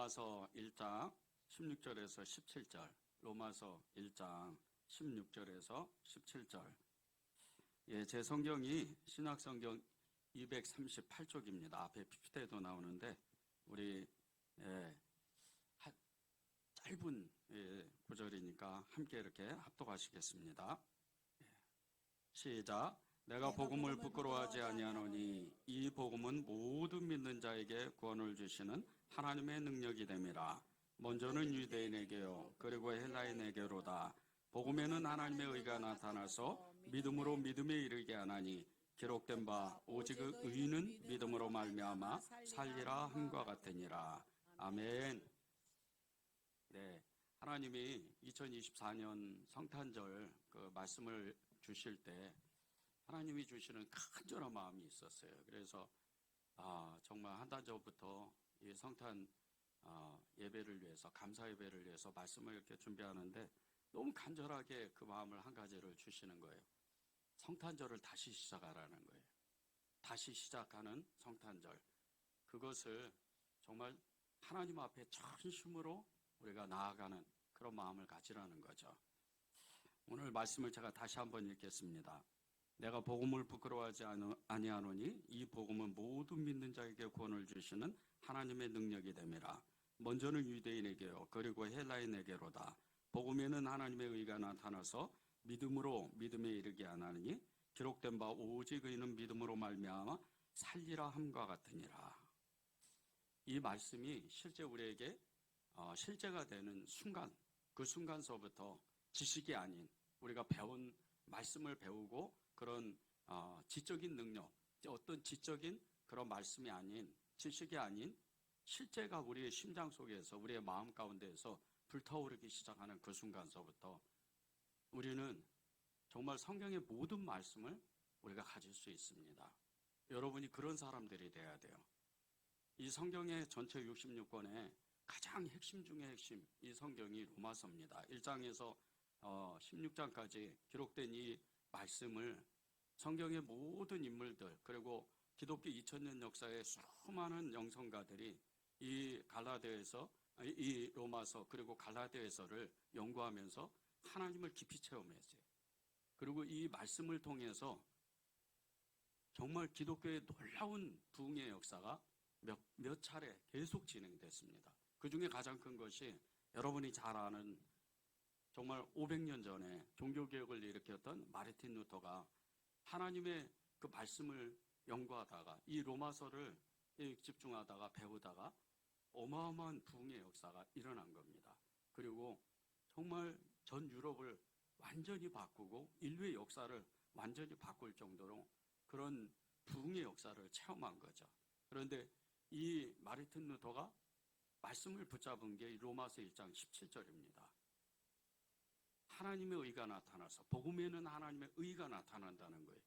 로마서 1장 16절에서 17절, 로마서 1장 16절에서 17절. 예, 제 성경이 신약성경 238쪽입니다. 앞에 PPT에도 나오는데 우리 짧은 구절이니까 함께 이렇게 합독하시겠습니다. 시작. 내가 복음을 부끄러워하지 아니하노니 이 복음은 모든 믿는 자에게 구원을 주시는 하나님의 능력이 됨이라. 먼저는 유대인에게요 그리고 헬라인에게로다. 복음에는 하나님의 의가 나타나서 믿음으로 믿음에 이르게 하나니 기록된 바 오직 의인은 믿음으로 말미암아 살리라 함과 같으니라. 아멘. 네, 하나님이 2024년 성탄절 그 말씀을 주실 때 하나님이 주시는 간절한 마음이 있었어요. 그래서 정말 한 달 전부터 이 성탄 예배를 위해서, 감사 예배를 위해서 말씀을 이렇게 준비하는데 너무 간절하게 그 마음을 한 가지를 주시는 거예요. 성탄절을 다시 시작하라는 거예요. 다시 시작하는 성탄절. 그것을 정말 하나님 앞에 전심으로 우리가 나아가는 그런 마음을 가지라는 거죠. 오늘 말씀을 제가 다시 한번 읽겠습니다. 내가 복음을 부끄러워하지 아니하노니 이 복음은 모든 믿는 자에게 구원을 주시는 하나님의 능력이 됨이라. 먼저는 유대인에게요 그리고 헬라인에게로다. 복음에는 하나님의 의가 나타나서 믿음으로 믿음에 이르게 하나니 기록된 바 오직 의인은 믿음으로 말미암아 살리라 함과 같으니라. 이 말씀이 실제 우리에게 실제가 되는 순간, 그 순간서부터 지식이 아닌 우리가 배운 말씀을 배우고 그런 지적인 능력, 어떤 지적인 그런 말씀이 아닌, 지식이 아닌 실제가 우리의 심장 속에서, 우리의 마음 가운데에서 불타오르기 시작하는 그 순간서부터 우리는 정말 성경의 모든 말씀을 우리가 가질 수 있습니다. 여러분이 그런 사람들이 돼야 돼요. 이 성경의 전체 66권의 가장 핵심 중의 핵심, 이 성경이 로마서입니다. 1장에서 16장까지 기록된 이 말씀을 성경의 모든 인물들, 그리고 기독교 2000년 역사의 수많은 영성가들이 이 로마서 그리고 갈라디아서를 연구하면서 하나님을 깊이 체험했어요. 그리고 이 말씀을 통해서 정말 기독교의 놀라운 부흥의 역사가 몇 차례 계속 진행됐습니다. 그 중에 가장 큰 것이 여러분이 잘 아는 정말 500년 전에 종교개혁을 일으켰던 마르틴 루터가 하나님의 그 말씀을 연구하다가 이 로마서를 집중하다가 배우다가 어마어마한 부흥의 역사가 일어난 겁니다. 그리고 정말 전 유럽을 완전히 바꾸고 인류의 역사를 완전히 바꿀 정도로 그런 부흥의 역사를 체험한 거죠. 그런데 이 마르틴 루터가 말씀을 붙잡은 게 로마서 1장 17절입니다. 하나님의 의가 나타나서, 복음에는 하나님의 의가 나타난다는 거예요.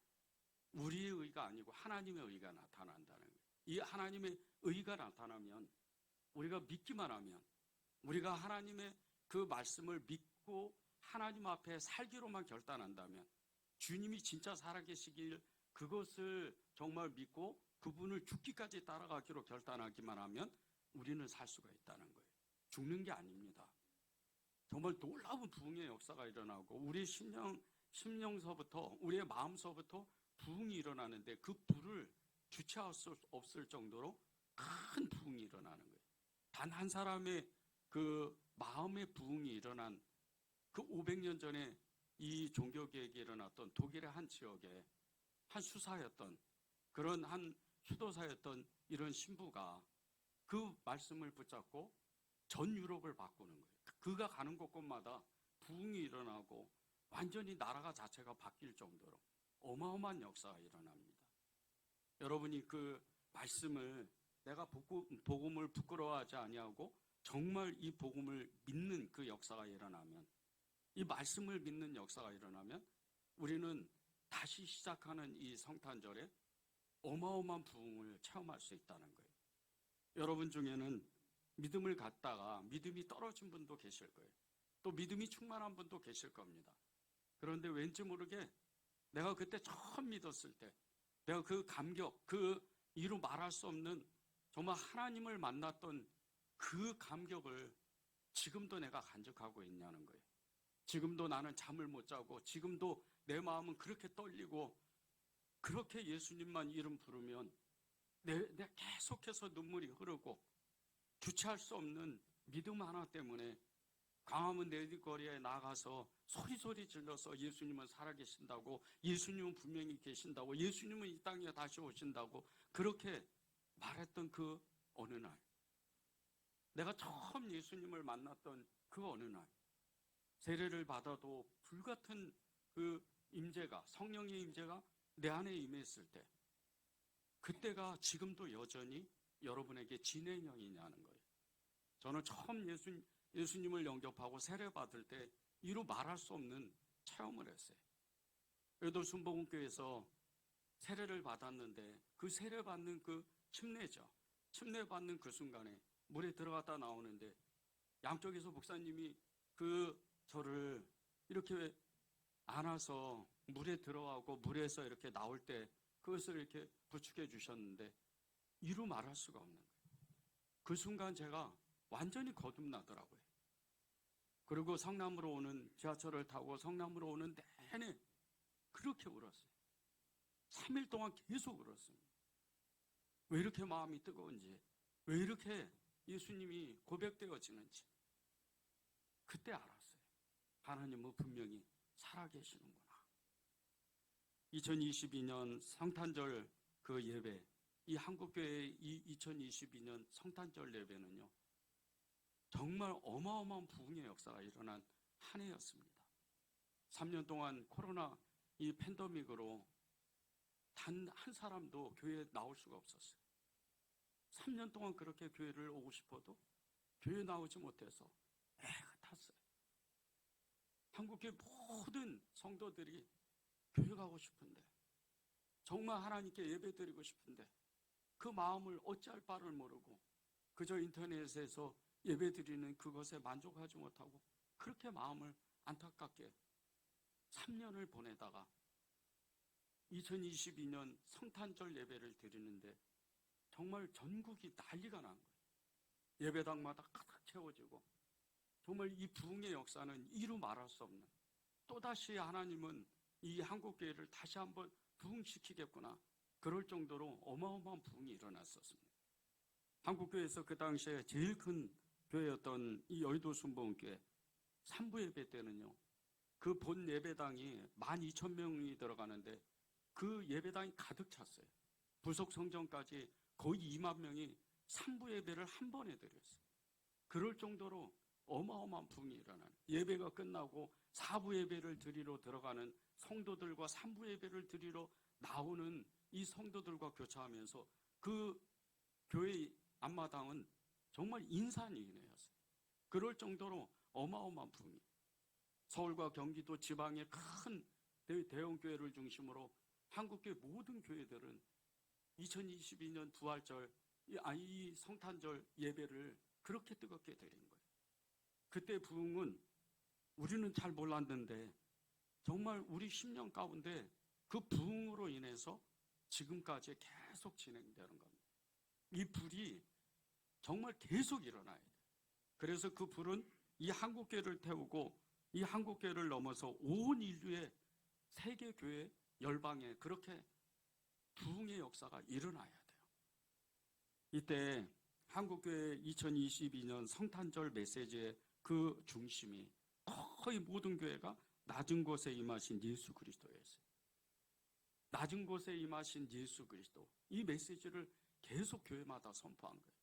우리의 의가 아니고 하나님의 의가 나타난다는 거예요. 이 하나님의 의가 나타나면, 우리가 믿기만 하면, 우리가 하나님의 그 말씀을 믿고 하나님 앞에 살기로만 결단한다면, 주님이 진짜 살아계시길 그것을 정말 믿고 그분을 죽기까지 따라가기로 결단하기만 하면 우리는 살 수가 있다는 거예요. 죽는 게 아닙니다. 정말 놀라운 부흥의 역사가 일어나고 우리의 심령서부터, 우리의 마음서부터 부흥이 일어나는데 그 불을 주체할 수 없을 정도로 큰 부흥이 일어나는 거예요. 단 한 사람의 그 마음의 부흥이 일어난 그 500년 전에 이 종교개혁이 일어났던 독일의 한 지역에 한 수사였던, 그런 한 수도사였던 이런 신부가 그 말씀을 붙잡고 전 유럽을 바꾸는 거예요. 그가 가는 곳곳마다 부흥이 일어나고 완전히 나라가 자체가 바뀔 정도로 어마어마한 역사가 일어납니다. 여러분이 그 말씀을, 내가 복음을 부끄러워하지 아니하고 정말 이 복음을 믿는 그 역사가 일어나면, 이 말씀을 믿는 역사가 일어나면 우리는 다시 시작하는 이 성탄절에 어마어마한 부흥을 체험할 수 있다는 거예요. 여러분 중에는 믿음을 갖다가 믿음이 떨어진 분도 계실 거예요. 또 믿음이 충만한 분도 계실 겁니다. 그런데 왠지 모르게 내가 그때 처음 믿었을 때, 내가 그 감격, 그 이루 말할 수 없는 정말 하나님을 만났던 그 감격을 지금도 내가 간직하고 있냐는 거예요. 지금도 나는 잠을 못 자고, 지금도 내 마음은 그렇게 떨리고, 그렇게 예수님만 이름 부르면 내 계속해서 눈물이 흐르고, 주체할 수 없는 믿음 하나 때문에 광화문 내거리에 나가서 소리소리 질러서 예수님은 살아계신다고, 예수님은 분명히 계신다고, 예수님은 이 땅에 다시 오신다고 그렇게 말했던 그 어느 날, 내가 처음 예수님을 만났던 그 어느 날, 세례를 받아도 불같은 그 임재가, 성령의 임재가 내 안에 임했을 때, 그때가 지금도 여전히 여러분에게 진행형이냐는 거예요. 저는 처음 예수님을 영접하고 세례 받을 때 이루 말할 수 없는 체험을 했어요. 그래도 순복음교회에서 세례를 받았는데, 그 세례 받는 그 침례죠. 침례 받는 그 순간에 물에 들어갔다 나오는데, 양쪽에서 목사님이 저를 이렇게 안아서 물에 들어가고 물에서 이렇게 나올 때 그것을 이렇게 부축해 주셨는데, 이루 말할 수가 없는 거예요. 그 순간 제가 완전히 거듭나더라고요. 그리고 성남으로 오는 지하철을 타고 성남으로 오는 내내 그렇게 울었어요. 3일 동안 계속 울었습니다. 왜 이렇게 마음이 뜨거운지, 왜 이렇게 예수님이 고백되어지는지 그때 알았어요. 하나님은 분명히 살아계시는구나. 2022년 성탄절 그 예배, 이 한국교회의 이 2022년 성탄절 예배는요, 정말 어마어마한 부흥의 역사가 일어난 한 해였습니다. 3년 동안 코로나 이 팬데믹으로 단 한 사람도 교회에 나올 수가 없었어요. 3년 동안 그렇게 교회를 오고 싶어도 교회에 나오지 못해서 애가 탔어요. 한국교회 모든 성도들이 교회 가고 싶은데, 정말 하나님께 예배드리고 싶은데 그 마음을 어찌할 바를 모르고 그저 인터넷에서 예배드리는 그것에 만족하지 못하고 그렇게 마음을 안타깝게 3년을 보내다가 2022년 성탄절 예배를 드리는데 정말 전국이 난리가 난 거예요. 예배당마다 가득 채워지고, 정말 이 부흥의 역사는 이루 말할 수 없는, 또다시 하나님은 이 한국교회를 다시 한번 부흥시키겠구나, 그럴 정도로 어마어마한 부흥이 일어났었습니다. 한국교회에서 그 당시에 제일 큰 교회였던 이 여의도 순복음교회 3부 예배 때는요, 그 본 예배당이 12,000명이 들어가는데 그 예배당이 가득 찼어요. 부속 성전까지 거의 2만 명이 3부 예배를 한 번에 드렸어요. 그럴 정도로 어마어마한 부흥이 일어나는, 예배가 끝나고 4부 예배를 드리러 들어가는 성도들과 3부 예배를 드리러 나오는 이 성도들과 교차하면서 그 교회 앞마당은 정말 인산인해였어요. 그럴 정도로 어마어마한 부흥이, 서울과 경기도 지방의 큰 대형 교회를 중심으로 한국교회 모든 교회들은 2022년 부활절, 이 성탄절 예배를 그렇게 뜨겁게 드린 거예요. 그때 부흥은 우리는 잘 몰랐는데 정말 우리 10년 가운데 그 부흥으로 인해서 지금까지 계속 진행되는 겁니다. 이 불이 정말 계속 일어나야 돼요. 그래서 그 불은 이 한국교회를 태우고 이 한국교회를 넘어서 온 인류의 세계교회 열방에 그렇게 부흥의 역사가 일어나야 돼요. 이때 한국교회 2022년 성탄절 메시지의 그 중심이 거의 모든 교회가 낮은 곳에 임하신 예수 그리스도였어요. 낮은 곳에 임하신 예수 그리스도, 이 메시지를 계속 교회마다 선포한 거예요.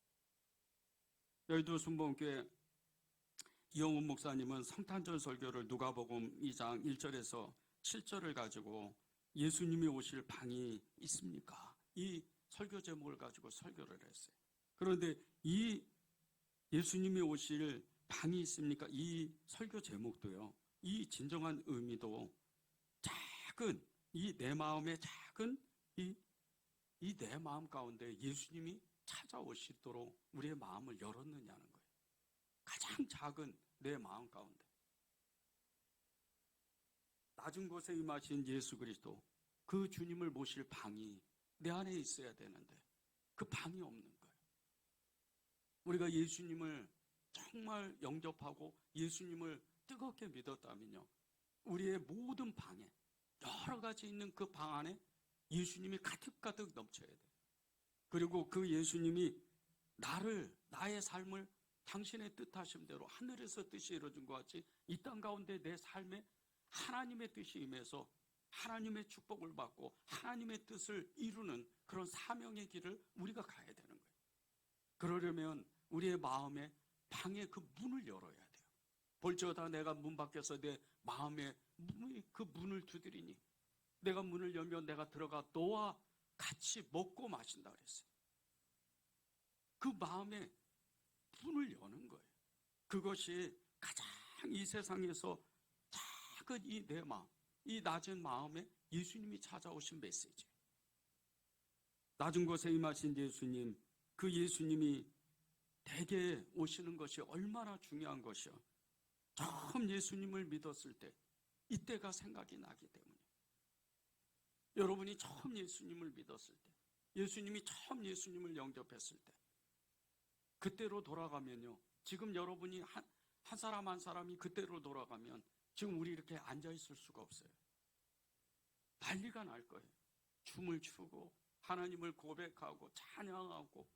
여의도 순복음교회 이영훈 목사님은 성탄절 설교를 누가복음 2장 1절에서 7절을 가지고 예수님이 오실 방이 있습니까? 이 설교 제목을 가지고 설교를 했어요. 그런데 이 예수님이 오실 방이 있습니까? 이 설교 제목도요, 이 진정한 의미도 작은 이 내 마음의 작은 이 내 마음 가운데 예수님이 찾아오시도록 우리의 마음을 열었느냐는 거예요. 가장 작은 내 마음 가운데 낮은 곳에 임하신 예수 그리스도, 그 주님을 모실 방이 내 안에 있어야 되는데 그 방이 없는 거예요. 우리가 예수님을 정말 영접하고 예수님을 뜨겁게 믿었다면요, 우리의 모든 방에, 여러 가지 있는 그 방 안에 예수님이 가득가득 넘쳐야 돼요. 그리고 그 예수님이 나의 삶을 당신의 뜻하심대로 하늘에서 뜻이 이루어진 것 같이 이 땅 가운데 내 삶에 하나님의 뜻이 임해서 하나님의 축복을 받고 하나님의 뜻을 이루는 그런 사명의 길을 우리가 가야 되는 거예요. 그러려면 우리의 마음에 방의 그 문을 열어야 돼요. 볼지어다 내가 문 밖에서 내 마음에 그 문을 두드리니 내가 문을 열면 내가 들어가 너와 같이 먹고 마신다 그랬어요. 그 마음에 문을 여는 거예요. 그것이 가장 이 세상에서 작은 이 내 마음, 이 낮은 마음에 예수님이 찾아오신 메시지. 낮은 곳에 임하신 예수님, 그 예수님이 대개 오시는 것이 얼마나 중요한 것이요. 처음 예수님을 믿었을 때 이때가 생각이 나기 때문에, 여러분이 처음 예수님을 믿었을 때, 예수님이 처음 예수님을 영접했을 때, 그때로 돌아가면요, 지금 여러분이 한 사람 한 사람이 그때로 돌아가면 지금 우리 이렇게 앉아있을 수가 없어요. 난리가 날 거예요. 춤을 추고 하나님을 고백하고 찬양하고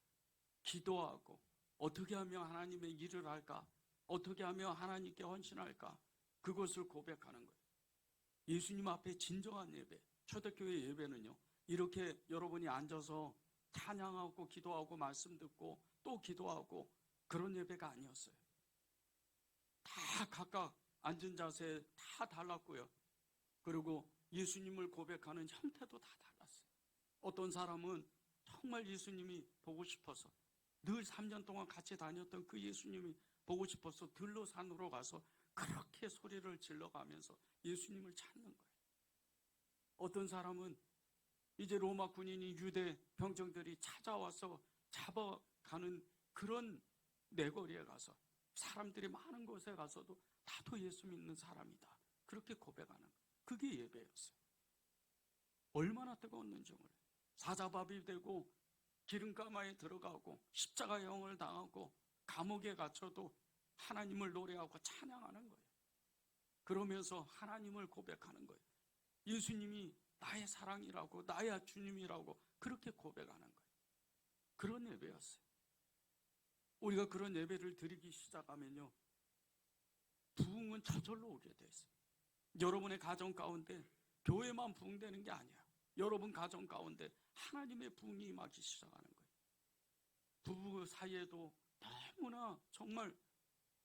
기도하고 어떻게 하면 하나님의 일을 할까, 어떻게 하면 하나님께 헌신할까, 그것을 고백하는 거예요. 예수님 앞에 진정한 예배, 초대교회 예배는요, 이렇게 여러분이 앉아서 찬양하고 기도하고 말씀 듣고 또 기도하고 그런 예배가 아니었어요. 다 각각 앉은 자세 다 달랐고요. 그리고 예수님을 고백하는 형태도 다 달랐어요. 어떤 사람은 정말 예수님이 보고 싶어서 늘 3년 동안 같이 다녔던 그 예수님이 보고 싶어서 들로 산으로 가서 그렇게 소리를 질러가면서 예수님을 찾는 거예요. 어떤 사람은 이제 로마 군인이 유대 병정들이 찾아와서 잡아가는 그런 내거리에 가서 사람들이 많은 곳에 가서도 나도 예수 믿는 사람이다, 그렇게 고백하는 거예요. 그게 예배였어요. 얼마나 뜨거웠는지 몰라요. 사자밥이 되고 기름가마에 들어가고 십자가형을 당하고 감옥에 갇혀도 하나님을 노래하고 찬양하는 거예요. 그러면서 하나님을 고백하는 거예요. 예수님이 나의 사랑이라고, 나의 주님이라고 그렇게 고백하는 거예요. 그런 예배였어요. 우리가 그런 예배를 드리기 시작하면요, 부흥은 저절로 오게 돼 있어요. 여러분의 가정 가운데 교회만 부흥되는 게 아니야. 여러분 가정 가운데 하나님의 부흥이 임하기 시작하는 거예요. 부부 사이에도 너무나 정말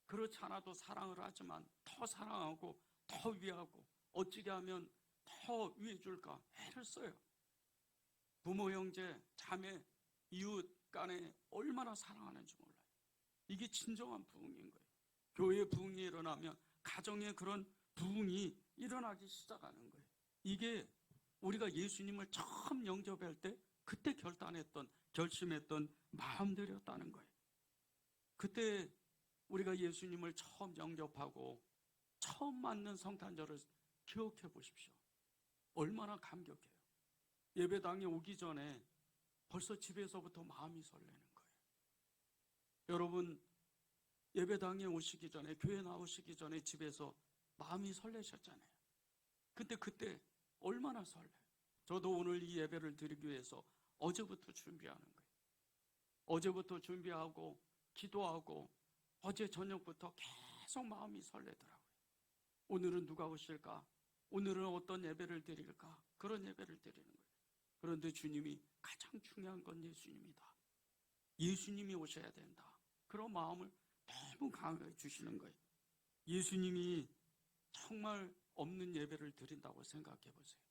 그렇지 않아도 사랑을 하지만 더 사랑하고 더 위하고 어찌게 하면 더 위해줄까 애를 써요. 부모, 형제, 자매, 이웃 간에 얼마나 사랑하는지 몰라요. 이게 진정한 부흥인 거예요. 교회 부흥이 일어나면 가정에 그런 부흥이 일어나기 시작하는 거예요. 이게 우리가 예수님을 처음 영접할 때 그때 결심했던 마음들이었다는 거예요. 그때 우리가 예수님을 처음 영접하고 처음 맞는 성탄절을 기억해 보십시오. 얼마나 감격해요. 예배당에 오기 전에 벌써 집에서부터 마음이 설레는 거예요. 여러분, 예배당에 오시기 전에, 교회 나오시기 전에 집에서 마음이 설레셨잖아요. 근데 그때 얼마나 설레요. 저도 오늘 이 예배를 드리기 위해서 어제부터 준비하는 거예요. 어제부터 준비하고 기도하고 어제 저녁부터 계속 마음이 설레더라고요. 오늘은 누가 오실까? 오늘은 어떤 예배를 드릴까? 그런 예배를 드리는 거예요. 그런데 주님이 가장 중요한 건 예수님이다. 예수님이 오셔야 된다. 그런 마음을 너무 강하게 주시는 거예요. 예수님이 정말 없는 예배를 드린다고 생각해 보세요.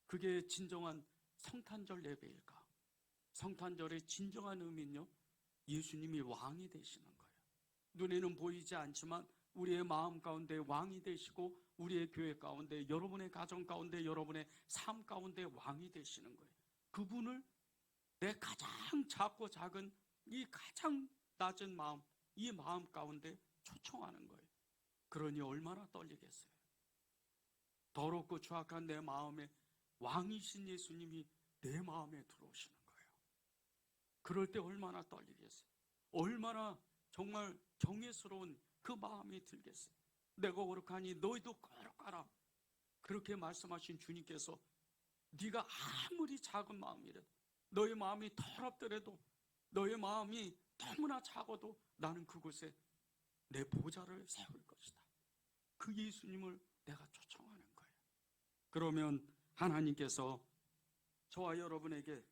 그게 진정한 성탄절 예배일까? 성탄절의 진정한 의미는요, 예수님이 왕이 되시는 거예요. 눈에는 보이지 않지만 우리의 마음 가운데 왕이 되시고 우리의 교회 가운데, 여러분의 가정 가운데, 여러분의 삶 가운데 왕이 되시는 거예요. 그분을 내 가장 작고 작은 이 가장 낮은 마음, 이 마음 가운데 초청하는 거예요. 그러니 얼마나 떨리겠어요. 더럽고 추악한 내 마음에 왕이신 예수님이 내 마음에 들어오시는 거예요. 그럴 때 얼마나 떨리겠어요. 얼마나 정말 경외스러운 그 마음이 들겠어요. 내가 거룩하니 너희도 거룩하라. 그렇게 말씀하신 주님께서 네가 아무리 작은 마음이라도, 너의 마음이 더럽더라도, 너의 마음이 너무나 작아도 나는 그곳에 내 보좌를 세울 것이다. 그 예수님을 내가 초청하는 거예요. 그러면 하나님께서 저와 여러분에게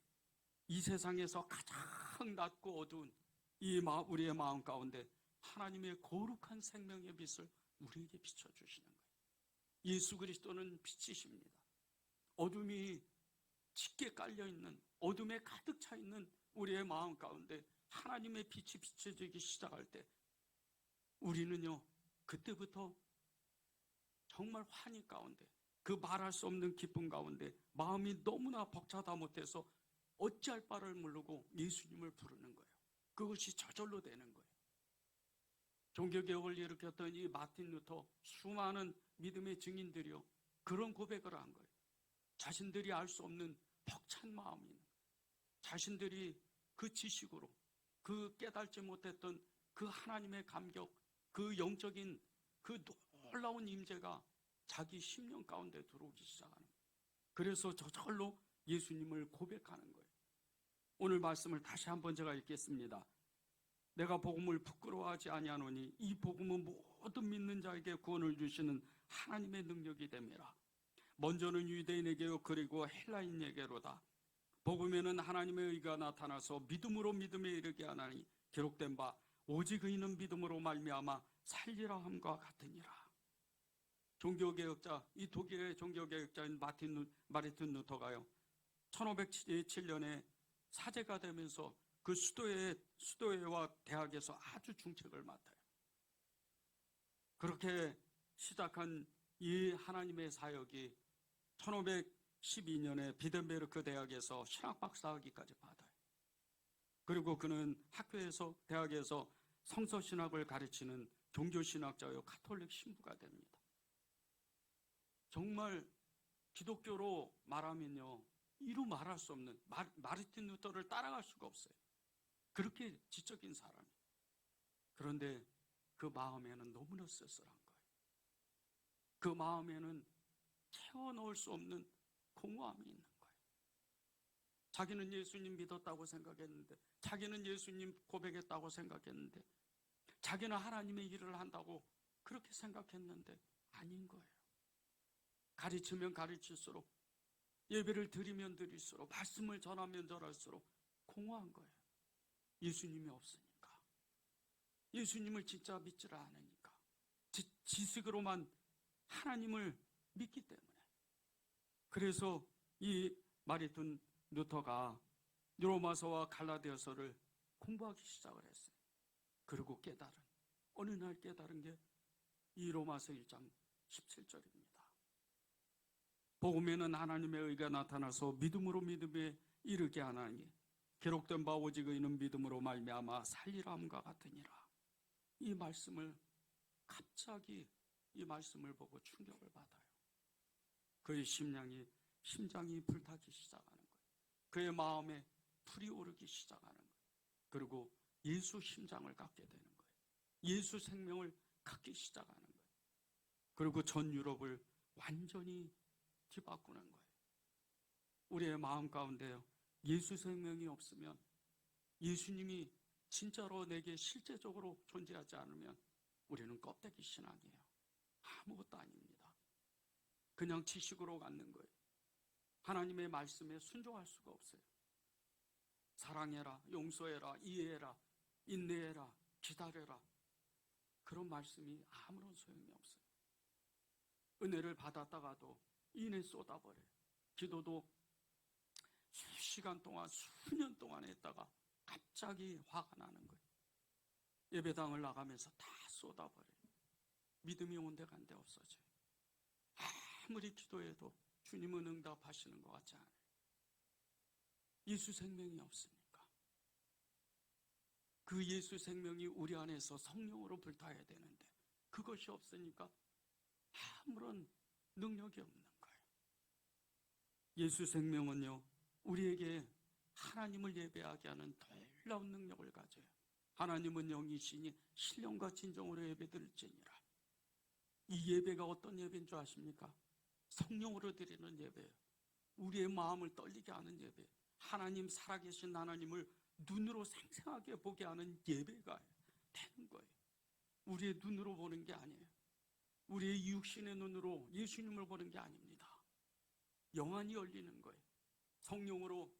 이 세상에서 가장 낮고 어두운 우리의 마음 가운데 하나님의 거룩한 생명의 빛을 우리에게 비춰주시는 거예요. 예수 그리스도는 빛이십니다. 어둠이 짙게 깔려있는, 어둠에 가득 차있는 우리의 마음 가운데 하나님의 빛이 비춰지기 시작할 때 우리는요, 그때부터 정말 환희 가운데, 그 말할 수 없는 기쁨 가운데 마음이 너무나 벅차다 못해서 어찌할 바를 모르고 예수님을 부르는 거예요. 그것이 저절로 되는 거예요. 종교개혁을 일으켰던 이 마틴 루터, 수많은 믿음의 증인들이요, 그런 고백을 한 거예요. 자신들이 알 수 없는 벅찬 마음이, 자신들이 그 지식으로, 그 깨달지 못했던 그 하나님의 감격, 그 영적인 그 놀라운 임재가 자기 심령 가운데 들어오기 시작하는 거예요. 그래서 저절로 예수님을 고백하는 거예요. 오늘 말씀을 다시 한번 제가 읽겠습니다. 내가 복음을 부끄러워하지 아니하노니 이 복음은 모든 믿는 자에게 구원을 주시는 하나님의 능력이 됨이라. 먼저는 유대인에게요 그리고 헬라인에게로다. 복음에는 하나님의 의가 나타나서 믿음으로 믿음에 이르게 하나니 기록된 바 오직 의인은 믿음으로 말미암아 살리라 함과 같으니라. 종교개혁자, 이 독일의 종교개혁자인 마르틴 루터가요 1507년에 사제가 되면서 그 수도회와 대학에서 아주 중책을 맡아요. 그렇게 시작한 이 하나님의 사역이 1512년에 비덴베르크 대학에서 신학박사학위까지 받아요. 그리고 그는 대학에서 성서신학을 가르치는 종교신학자요 가톨릭 신부가 됩니다. 정말 기독교로 말하면요, 이루 말할 수 없는, 마르틴 루터를 따라갈 수가 없어요. 그렇게 지적인 사람이에요. 그런데 그 마음에는 너무나 쓸쓸한 거예요. 그 마음에는 채워넣을 수 없는 공허함이 있는 거예요. 자기는 예수님 믿었다고 생각했는데, 자기는 예수님 고백했다고 생각했는데, 자기는 하나님의 일을 한다고 그렇게 생각했는데 아닌 거예요. 가르치면 가르칠수록, 예배를 드리면 드릴수록, 말씀을 전하면 전할수록 공허한 거예요. 예수님이 없으니까, 예수님을 진짜 믿지를 않으니까, 지식으로만 하나님을 믿기 때문에. 그래서 이 마르틴 루터가 로마서와 갈라디아서를 공부하기 시작을 했어요. 그리고 어느 날 깨달은 게 이 로마서 1장 17절입니다. 복음에는 하나님의 의가 나타나서 믿음으로 믿음에 이르게 하나니 기록된 바 오직 의인은 믿음으로 말미암아 살리라 함과 같으니라. 이 말씀을 갑자기 이 말씀을 보고 충격을 받아요. 그의 심장이 불타기 시작하는 거예요. 그의 마음에 불이 오르기 시작하는 거예요. 그리고 예수 심장을 갖게 되는 거예요. 예수 생명을 갖기 시작하는 거예요. 그리고 전 유럽을 완전히 뒤바꾸는 거예요. 우리의 마음 가운데요, 예수 생명이 없으면, 예수님이 진짜로 내게 실제적으로 존재하지 않으면 우리는 껍데기 신앙이에요. 아무것도 아닙니다. 그냥 지식으로 갖는 거예요. 하나님의 말씀에 순종할 수가 없어요. 사랑해라, 용서해라, 이해해라, 인내해라, 기다려라, 그런 말씀이 아무런 소용이 없어요. 은혜를 받았다가도 인해 쏟아버려요. 기도도 수시간 동안, 수년 동안 했다가 갑자기 화가 나는 거예요. 예배당을 나가면서 다 쏟아버려요. 믿음이 온데간데 없어져요. 아무리 기도해도 주님은 응답하시는 것 같지 않아요. 예수 생명이 없으니까. 그 예수 생명이 우리 안에서 성령으로 불타야 되는데 그것이 없으니까 아무런 능력이 없는 거예요. 예수 생명은요, 우리에게 하나님을 예배하게 하는 놀라운 능력을 가져요. 하나님은 영이시니 신령과 진정으로 예배드릴지니라. 이 예배가 어떤 예배인 줄 아십니까? 성령으로 드리는 예배예요. 우리의 마음을 떨리게 하는 예배, 하나님, 살아계신 하나님을 눈으로 생생하게 보게 하는 예배가 되는 거예요. 우리의 눈으로 보는 게 아니에요. 우리의 육신의 눈으로 예수님을 보는 게 아닙니다. 영안이 열리는 거예요. 성령으로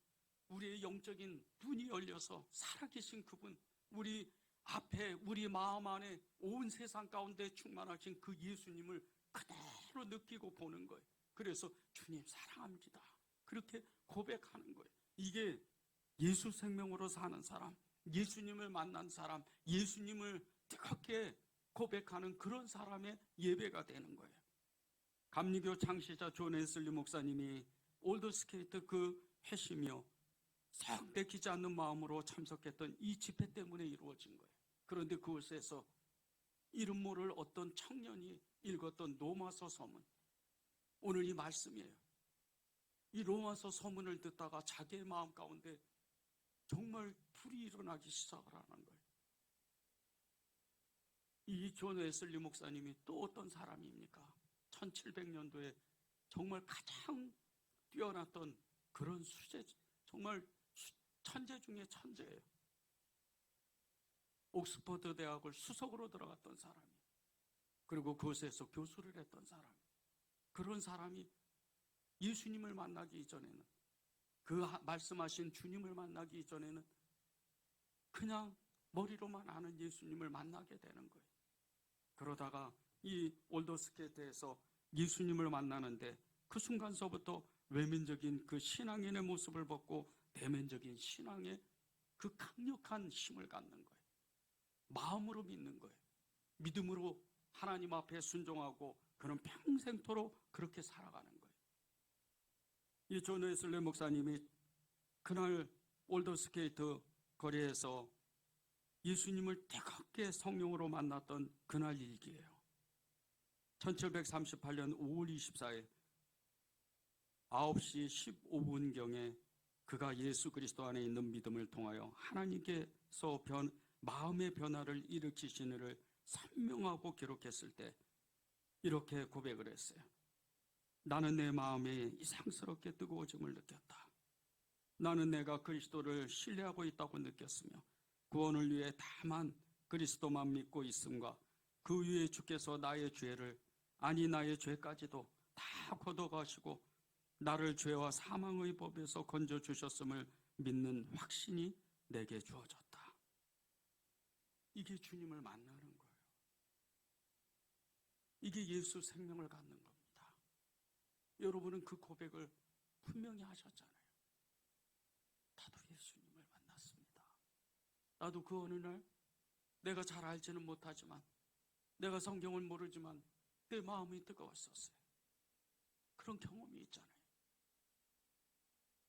우리의 영적인 눈이 열려서 살아계신 그분, 우리 앞에, 우리 마음 안에 온 세상 가운데 충만하신 그 예수님을 그대로 느끼고 보는 거예요. 그래서 주님 사랑합니다, 그렇게 고백하는 거예요. 이게 예수 생명으로 사는 사람, 예수님을 만난 사람, 예수님을 뜨겁게 고백하는 그런 사람의 예배가 되는 거예요. 감리교 창시자 존 웨슬리 목사님이 올드스케이트 그 회시며 썩 내키지 않는 마음으로 참석했던 이 집회 때문에 이루어진 거예요. 그런데 그곳에서 이름 모를 어떤 청년이 읽었던 로마서 서문, 오늘 이 말씀이에요. 이 로마서 서문을 듣다가 자기의 마음 가운데 정말 불이 일어나기 시작을 하는 거예요. 이 존 웨슬리 목사님이 또 어떤 사람입니까? 1700년도에 정말 가장 뛰어났던 그런 수제, 정말 천재 중에 천재예요. 옥스퍼드 대학을 수석으로 들어갔던 사람이, 그리고 그곳에서 교수를 했던 사람, 그런 사람이 예수님을 만나기 이전에는, 그 말씀하신 주님을 만나기 이전에는 그냥 머리로만 아는 예수님을 만나게 되는 거예요. 그러다가 이 올더스케이트에서 예수님을 만나는데 그 순간서부터 외면적인 그 신앙인의 모습을 벗고 내면적인 신앙의 그 강력한 힘을 갖는 거예요. 마음으로 믿는 거예요. 믿음으로 하나님 앞에 순종하고 그는 평생토록 그렇게 살아가는 거예요. 이 존 웨슬리 목사님이 그날 올더스케이트 거리에서 예수님을 뜨겁게 성령으로 만났던 그날 일기예요. 1738년 5월 24일 9시 15분경에 그가 예수 그리스도 안에 있는 믿음을 통하여 하나님께서 마음의 변화를 일으키시느를 선명하고 기록했을 때 이렇게 고백을 했어요. 나는 내 마음에 이상스럽게 뜨거워짐을 느꼈다. 나는 내가 그리스도를 신뢰하고 있다고 느꼈으며 구원을 위해 다만 그리스도만 믿고 있음과 그 위에 주께서 나의 죄를, 아니 나의 죄까지도 다 걷어가시고 나를 죄와 사망의 법에서 건져주셨음을 믿는 확신이 내게 주어졌다. 이게 주님을 만나는 거예요. 이게 예수 생명을 갖는 겁니다. 여러분은 그 고백을 분명히 하셨잖아요. 나도 예수님을 만났습니다. 나도 그 어느 날 내가 잘 알지는 못하지만, 내가 성경을 모르지만 내 마음이 뜨거웠었어요. 그런 경험이 있잖아요.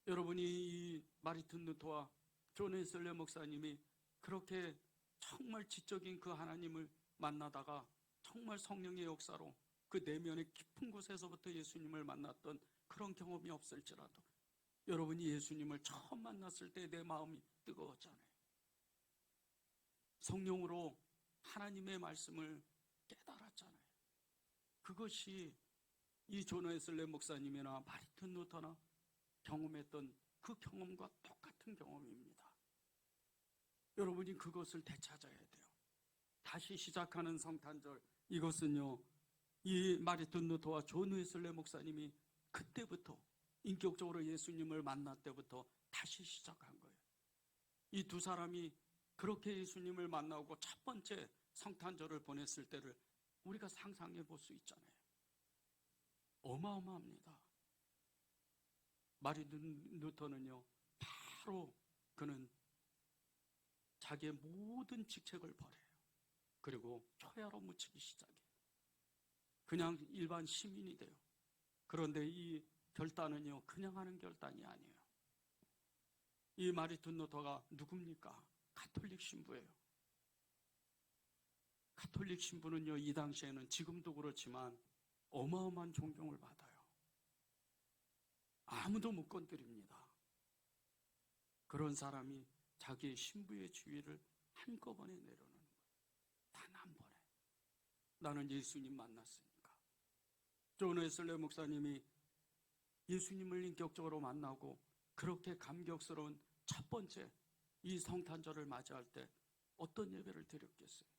여러분이 이 마르틴 루터와 존 웨슬리 목사님이 그렇게 정말 지적인 그 하나님을 만나다가 정말 성령의 역사로 그 내면의 깊은 곳에서부터 예수님을 만났던 그런 경험이 없을지라도, 여러분이 예수님을 처음 만났을 때 내 마음이 뜨거웠잖아요. 성령으로 하나님의 말씀을 깨달았잖아요. 그것이 이 존 웨슬리 목사님이나 마르틴 루터나 경험했던 그 경험과 똑같은 경험입니다. 여러분이 그것을 되찾아야 돼요. 다시 시작하는 성탄절, 이것은요, 이 마르틴 루터와 존 웨슬리 목사님이 그때부터 인격적으로 예수님을 만날 때부터 다시 시작한 거예요. 이 두 사람이 그렇게 예수님을 만나고 첫 번째 성탄절을 보냈을 때를 우리가 상상해 볼 수 있잖아요. 어마어마합니다. 마르틴 루터는요, 바로 그는 자기의 모든 직책을 버려요. 그리고 초야로 묻히기 시작해요. 그냥 일반 시민이 돼요. 그런데 이 결단은요, 그냥 하는 결단이 아니에요. 이 마르틴 루터가 누굽니까? 가톨릭 신부예요. 가톨릭 신부는요, 이 당시에는 지금도 그렇지만 어마어마한 존경을 받아요. 아무도 못 건드립니다. 그런 사람이 자기의 신부의 지위를 한꺼번에 내려놓는 거예요. 단 한 번에. 나는 예수님 만났으니까. 존 웨슬리 목사님이 예수님을 인격적으로 만나고 그렇게 감격스러운 첫 번째 이 성탄절을 맞이할 때 어떤 예배를 드렸겠어요?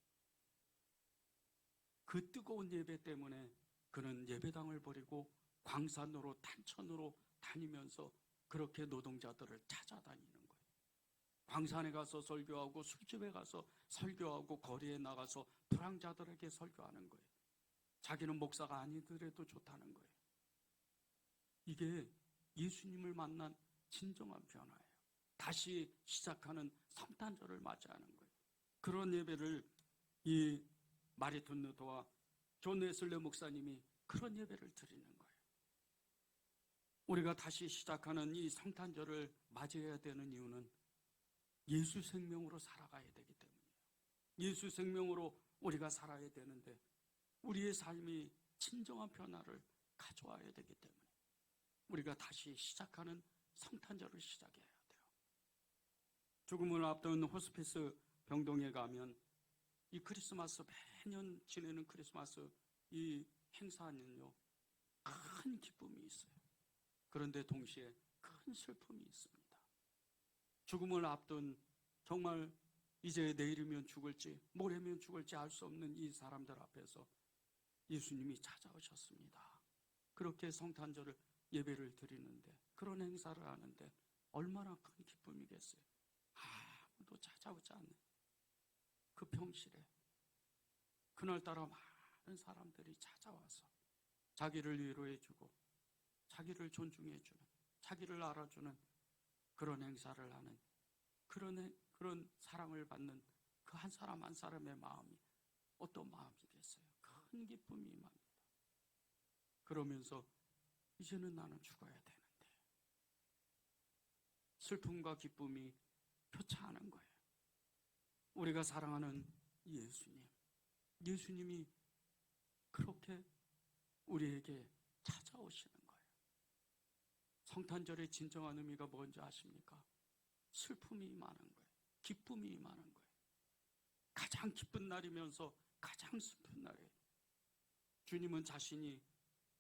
그 뜨거운 예배 때문에 그는 예배당을 버리고 광산으로 탄천으로 다니면서 그렇게 노동자들을 찾아다니는 거예요. 광산에 가서 설교하고 술집에 가서 설교하고 거리에 나가서 불황자들에게 설교하는 거예요. 자기는 목사가 아니더라도 좋다는 거예요. 이게 예수님을 만난 진정한 변화예요. 다시 시작하는 성탄절을 맞이하는 거예요. 그런 예배를 이 마리툰 루터와 존 웨슬리 목사님이 그런 예배를 드리는 거예요. 우리가 다시 시작하는 이 성탄절을 맞이해야 되는 이유는 예수 생명으로 살아가야 되기 때문이에요. 예수 생명으로 우리가 살아야 되는데 우리의 삶이 진정한 변화를 가져와야 되기 때문에 우리가 다시 시작하는 성탄절을 시작해야 돼요. 죽음을 앞둔 호스피스 병동에 가면 이 크리스마스 매년 지내는 크리스마스 이 행사는요 큰 기쁨이 있어요. 그런데 동시에 큰 슬픔이 있습니다. 죽음을 앞둔 정말 이제 내일이면 죽을지 모레면 죽을지 알 수 없는 이 사람들 앞에서 예수님이 찾아오셨습니다. 그렇게 성탄절을 예배를 드리는데 그런 행사를 하는데 얼마나 큰 기쁨이겠어요. 아무도 찾아오지 않는 그 병실에 그날따라 많은 사람들이 찾아와서 자기를 위로해주고 자기를 존중해주는 자기를 알아주는 그런 행사를 하는 그런 사랑을 받는 그 한 사람 한 사람의 마음이 어떤 마음이겠어요? 큰 기쁨이 임합니다. 그러면서 이제는 나는 죽어야 되는데 슬픔과 기쁨이 표차하는 거예요. 우리가 사랑하는 예수님이 그렇게 우리에게 찾아오시는 거예요. 성탄절의 진정한 의미가 뭔지 아십니까? 슬픔이 임하는 거예요. 기쁨이 임하는 거예요. 가장 기쁜 날이면서 가장 슬픈 날이에요. 주님은 자신이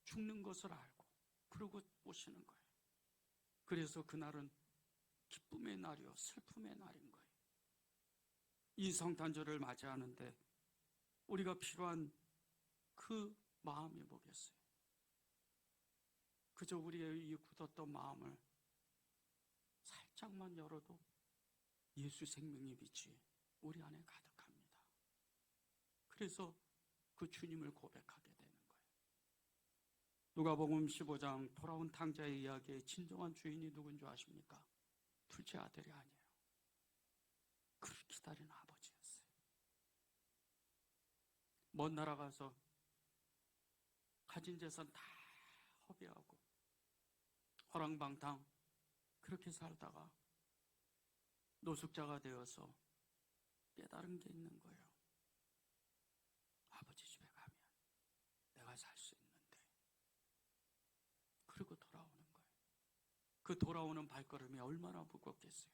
죽는 것을 알고 그러고 오시는 거예요. 그래서 그날은 기쁨의 날이요 슬픔의 날인 거예요. 이 성탄절을 맞이하는데 우리가 필요한 그 마음이 뭐겠어요? 그저 우리의 이 굳었던 마음을 살짝만 열어도 예수 생명의 빛이 우리 안에 가득합니다. 그래서 그 주님을 고백하게 되는 거예요. 누가복음 15장 돌아온 탕자의 이야기의 진정한 주인이 누군지 아십니까? 둘째 아들이 아니에요. 그를 기다리는 아버지였어요. 먼 나라 가서 가진 재산 다 허비하고 허랑방탕 그렇게 살다가 노숙자가 되어서 깨달은 게 있는 거예요. 아버지 집에 가면 내가 살 수 있는데. 그리고 돌아오는 거예요. 그 돌아오는 발걸음이 얼마나 무겁겠어요.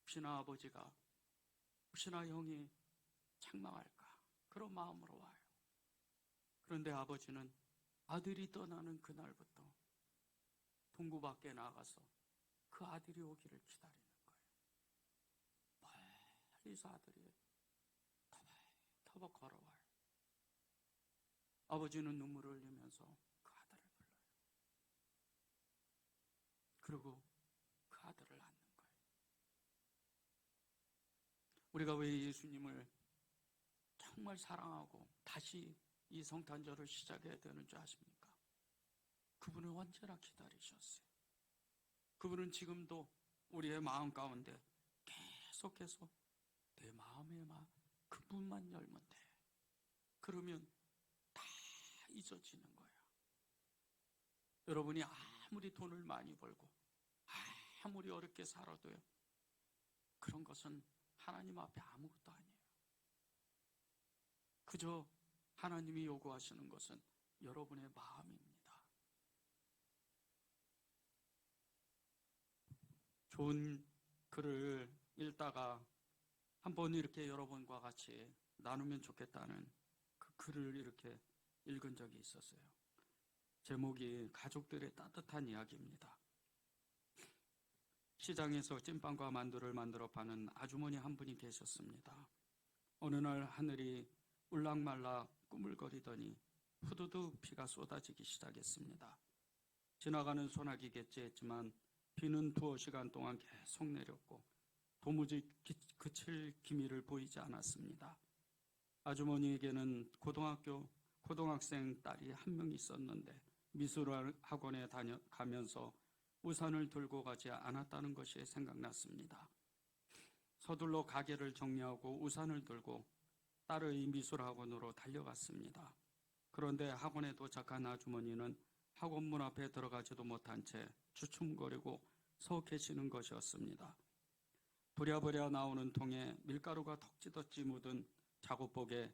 혹시나 아버지가 혹시나 형이 책망할까 그런 마음으로 와요. 그런데 아버지는 아들이 떠나는 그날부터 동구 밖에 나가서 그 아들이 오기를 기다리는 거예요. 멀리서 아들이 터벅터벅 걸어와요. 아버지는 눈물을 흘리면서 그 아들을 불러요. 그리고 그 아들을 낳는 거예요. 우리가 왜 예수님을 정말 사랑하고 다시 이 성탄절을 시작해야 되는 줄 아십니까? 그분을 언제나 기다리셨어요. 그분은 지금도 우리의 마음 가운데 계속해서 내 마음에 그분만 열면 돼. 그러면 다 잊어지는 거야. 여러분이 아무리 돈을 많이 벌고 아무리 어렵게 살아도요, 그런 것은 하나님 앞에 아무것도 아니에요. 그저 하나님이 요구하시는 것은 여러분의 마음입니다. 좋은 글을 읽다가 한번 이렇게 여러분과 같이 나누면 좋겠다는 그 글을 이렇게 읽은 적이 있었어요. 제목이 가족들의 따뜻한 이야기입니다. 시장에서 찐빵과 만두를 만들어 파는 아주머니 한 분이 계셨습니다. 어느 날 하늘이 울락말락 꾸물거리더니 후두둑 비가 쏟아지기 시작했습니다. 지나가는 소나기겠지 했지만 비는 두어 시간 동안 계속 내렸고 도무지 그칠 기미를 보이지 않았습니다. 아주머니에게는 고등학생 딸이 한 명 있었는데 미술학원에 가면서 우산을 들고 가지 않았다는 것이 생각났습니다. 서둘러 가게를 정리하고 우산을 들고 딸의 미술학원으로 달려갔습니다. 그런데 학원에 도착한 아주머니는 학원 문 앞에 들어가지도 못한 채 주춤거리고 서 계시는 것이었습니다. 부랴부랴 나오는 통에 밀가루가 덕지덕지 묻은 작업복에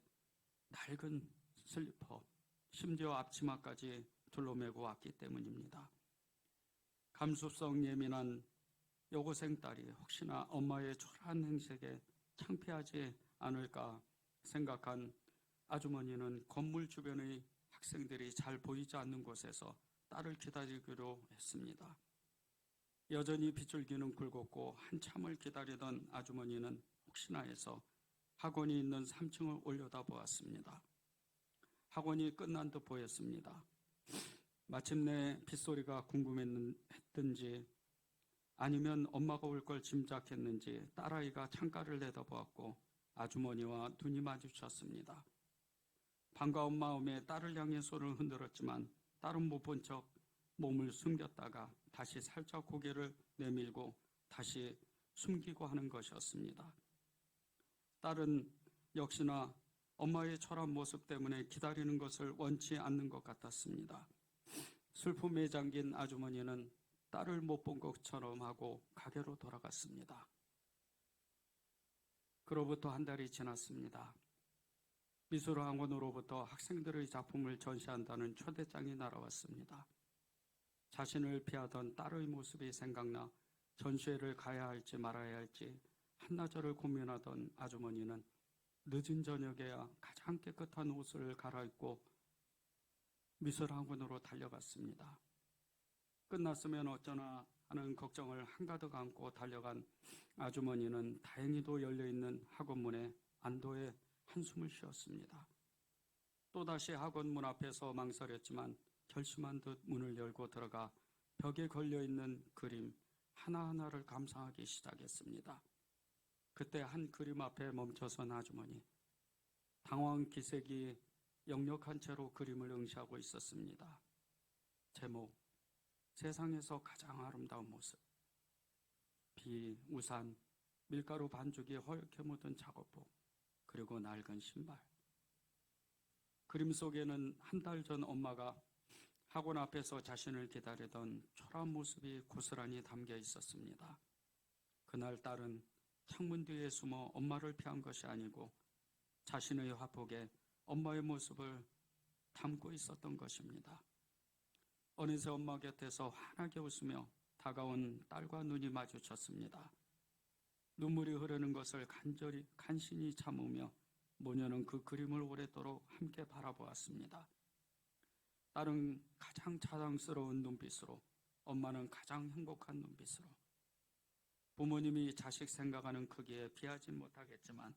낡은 슬리퍼, 심지어 앞치마까지 둘러매고 왔기 때문입니다. 감수성 예민한 여고생 딸이 혹시나 엄마의 초라한 행색에 창피하지 않을까 생각한 아주머니는 건물 주변의 학생들이 잘 보이지 않는 곳에서 딸을 기다리기로 했습니다. 여전히 빗줄기는 굵었고 한참을 기다리던 아주머니는 혹시나 해서 학원이 있는 3층을 올려다 보았습니다. 학원이 끝난 듯 보였습니다. 마침내 빗소리가 궁금했든지 아니면 엄마가 올 걸 짐작했는지 딸아이가 창가를 내다보았고 아주머니와 눈이 마주쳤습니다. 반가운 마음에 딸을 향해 손을 흔들었지만 딸은 못 본 척 몸을 숨겼다가 다시 살짝 고개를 내밀고 다시 숨기고 하는 것이었습니다. 딸은 역시나 엄마의 초라한 모습 때문에 기다리는 것을 원치 않는 것 같았습니다. 슬픔에 잠긴 아주머니는 딸을 못 본 것처럼 하고 가게로 돌아갔습니다. 그로부터 한 달이 지났습니다. 미술학원으로부터 학생들의 작품을 전시한다는 초대장이 날아왔습니다. 자신을 피하던 딸의 모습이 생각나 전시회를 가야 할지 말아야 할지 한나절을 고민하던 아주머니는 늦은 저녁에야 가장 깨끗한 옷을 갈아입고 미술학원으로 달려갔습니다. 끝났으면 어쩌나 하는 걱정을 한가득 안고 달려간 아주머니는 다행히도 열려있는 학원문에 안도의 한숨을 쉬었습니다. 또다시 학원문 앞에서 망설였지만 결심한 듯 문을 열고 들어가 벽에 걸려있는 그림 하나하나를 감상하기 시작했습니다. 그때 한 그림 앞에 멈춰선 아주머니, 당황 기색이 역력한 채로 그림을 응시하고 있었습니다. 제목, 세상에서 가장 아름다운 모습. 비, 우산, 밀가루 반죽이 허옇게 묻은 작업복, 그리고 낡은 신발. 그림 속에는 한 달 전 엄마가 학원 앞에서 자신을 기다리던 초라한 모습이 고스란히 담겨 있었습니다. 그날 딸은 창문 뒤에 숨어 엄마를 피한 것이 아니고 자신의 화폭에 엄마의 모습을 담고 있었던 것입니다. 어느새 엄마 곁에서 환하게 웃으며 다가온 딸과 눈이 마주쳤습니다. 눈물이 흐르는 것을 간신히 참으며 모녀는 그 그림을 오래도록 함께 바라보았습니다. 딸은 가장 자랑스러운 눈빛으로, 엄마는 가장 행복한 눈빛으로. 부모님이 자식 생각하는 크기에 비하지 못하겠지만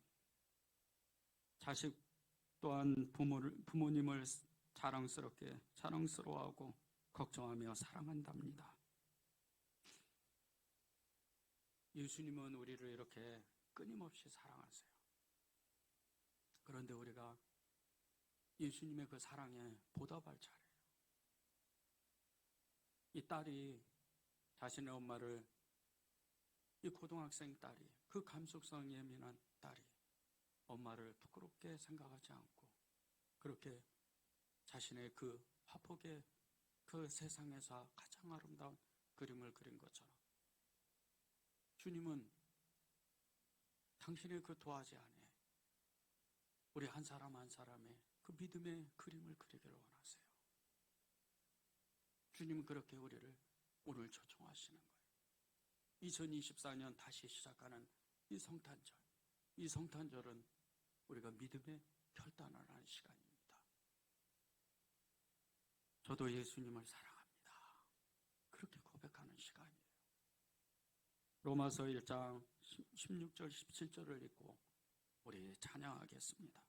자식 또한 부모님을 자랑스러워하고 걱정하며 사랑한답니다. 예수님은 우리를 이렇게 끊임없이 사랑하세요. 그런데 우리가 예수님의 그 사랑에 보답할 차례예요. 이 딸이 자신의 엄마를, 이 고등학생 딸이, 그 감수성 예민한 딸이 엄마를 부끄럽게 생각하지 않고 그렇게 자신의 그 화폭에 그 세상에서 가장 아름다운 그림을 그린 것처럼 주님은 당신의 그 도화지 안에 우리 한 사람 한 사람의 그 믿음의 그림을 그리기를 원하세요. 주님은 그렇게 우리를 오늘 초청하시는 거예요. 2024년 다시 시작하는 이 성탄절, 이 성탄절은 우리가 믿음의 결단을 하는 시간입니다. 저도 예수님을 사랑합니다. 그렇게 고백하는 시간이에요. 로마서 1장 16절 17절을 읽고 우리 찬양하겠습니다.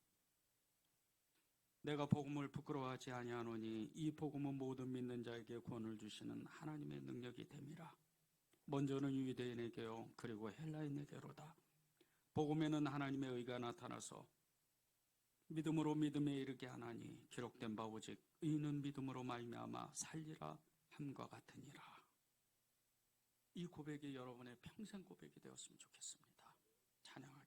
내가 복음을 부끄러워하지 아니하노니 이 복음은 모든 믿는 자에게 구원을 주시는 하나님의 능력이 됨이라. 먼저는 유대인에게요 그리고 헬라인에게로다. 복음에는 하나님의 의가 나타나서 믿음으로 믿음에 이르게 하나니 기록된 바 오직 의인은 믿음으로 말미암아 살리라 함과 같으니라. 이 고백이 여러분의 평생 고백이 되었으면 좋겠습니다. 찬양하겠습니다.